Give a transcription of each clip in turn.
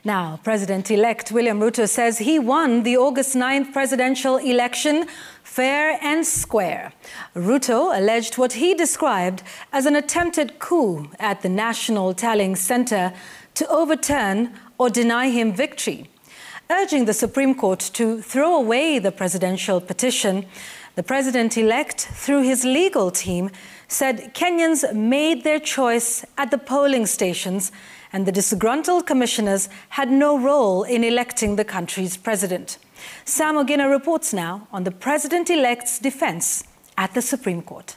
Now, President-elect William Ruto says he won the August 9th presidential election fair and square. Ruto alleged what he described as an attempted coup at the National Tallying Center to overturn or deny him victory. Urging the Supreme Court to throw away the presidential petition, the president-elect, through his legal team, said Kenyans made their choice at the polling stations and the disgruntled commissioners had no role in electing the country's president. Sam Ogina reports now on the president-elect's defense at the Supreme Court.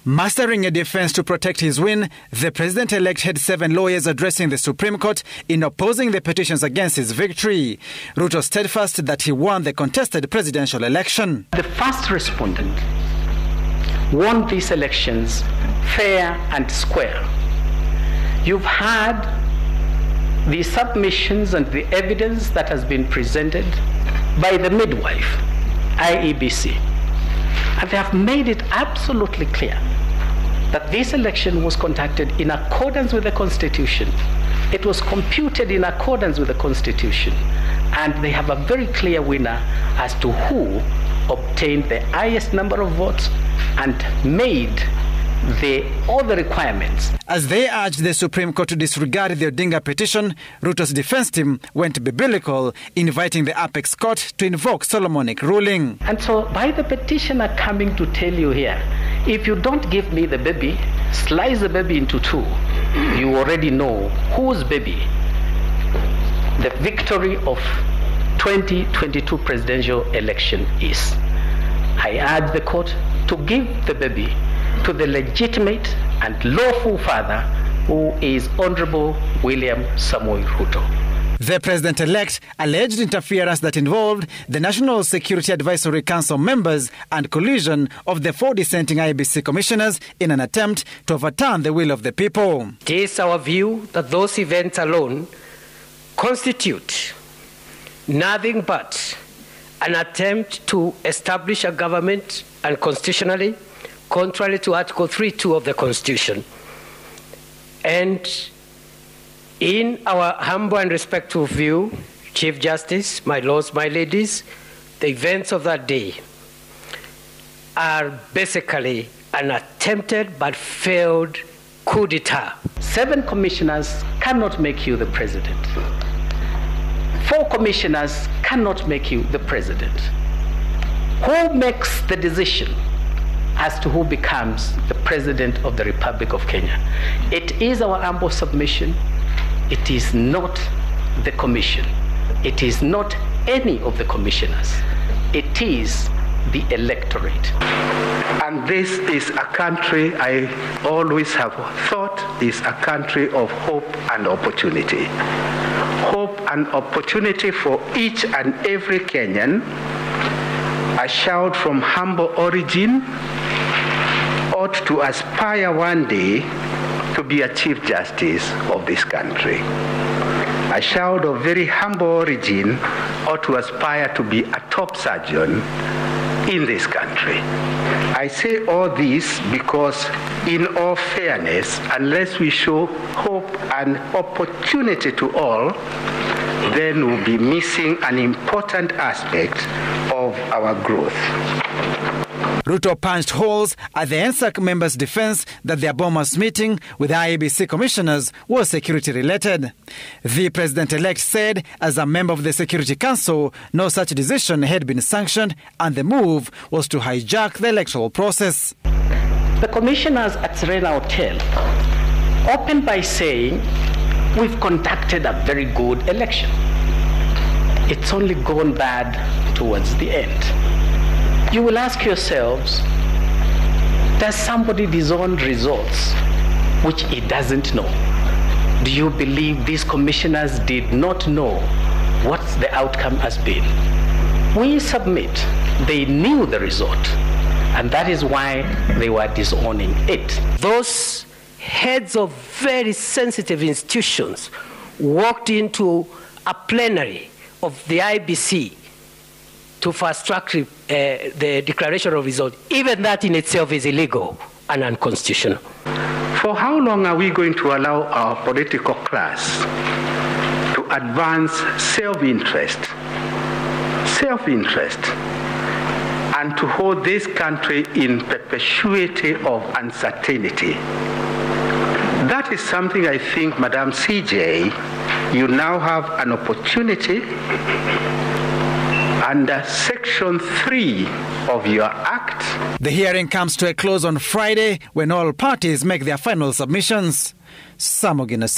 Mastering a defense to protect his win, the president-elect had 7 lawyers addressing the Supreme Court in opposing the petitions against his victory. Ruto steadfast that he won the contested presidential election. The first respondent won these elections fair and square. You've had the submissions and the evidence that has been presented by the midwife, IEBC, and they have made it absolutely clear that this election was conducted in accordance with the Constitution. It was computed in accordance with the Constitution, and they have a very clear winner as to who obtained the highest number of votes and made all the requirements. As they urged the Supreme Court to disregard the Odinga petition, Ruto's defense team went biblical, inviting the apex court to invoke Solomonic ruling. And so by the petitioner coming to tell you here, if you don't give me the baby, slice the baby into 2, you already know whose baby the victory of 2022 presidential election is. I urge the court to give the baby to the legitimate and lawful father, who is Honorable William Samoei Ruto. The president-elect alleged interference that involved the National Security Advisory Council members and collusion of the 4 dissenting IEBC commissioners in an attempt to overturn the will of the people. It is our view that those events alone constitute nothing but an attempt to establish a government unconstitutionally, contrary to Article 3.2 of the Constitution. And in our humble and respectful view, Chief Justice, my lords, my ladies, the events of that day are basically an attempted but failed coup d'etat. 7 commissioners cannot make you the president. 4 commissioners cannot make you the president. Who makes the decision as to who becomes the President of the Republic of Kenya? It is our humble submission. It is not the commission. It is not any of the commissioners. It is the electorate. And this is a country I always have thought is a country of hope and opportunity. Hope and opportunity for each and every Kenyan. A shout from humble origin ought to aspire one day to be a Chief Justice of this country. A child of very humble origin ought to aspire to be a top surgeon in this country. I say all this because, in all fairness, unless we show hope and opportunity to all, then we'll be missing an important aspect of our growth. Ruto punched holes at the NSAC members' defense that their bombers meeting with IEBC commissioners was security-related. The president-elect said, as a member of the Security Council, no such decision had been sanctioned and the move was to hijack the electoral process. The commissioners at Serena Hotel opened by saying, we've conducted a very good election. It's only gone bad towards the end. You will ask yourselves, does somebody disown results which he doesn't know? Do you believe these commissioners did not know what the outcome has been? We submit they knew the result, and that is why they were disowning it. Those heads of very sensitive institutions walked into a plenary of the IBC to fast-track the declaration of result. Even that in itself is illegal and unconstitutional. For how long are we going to allow our political class to advance self-interest, and to hold this country in perpetuity of uncertainty? That is something I think, Madam CJ, you now have an opportunity under Section 3 of your Act. The hearing comes to a close on Friday when all parties make their final submissions. Samogina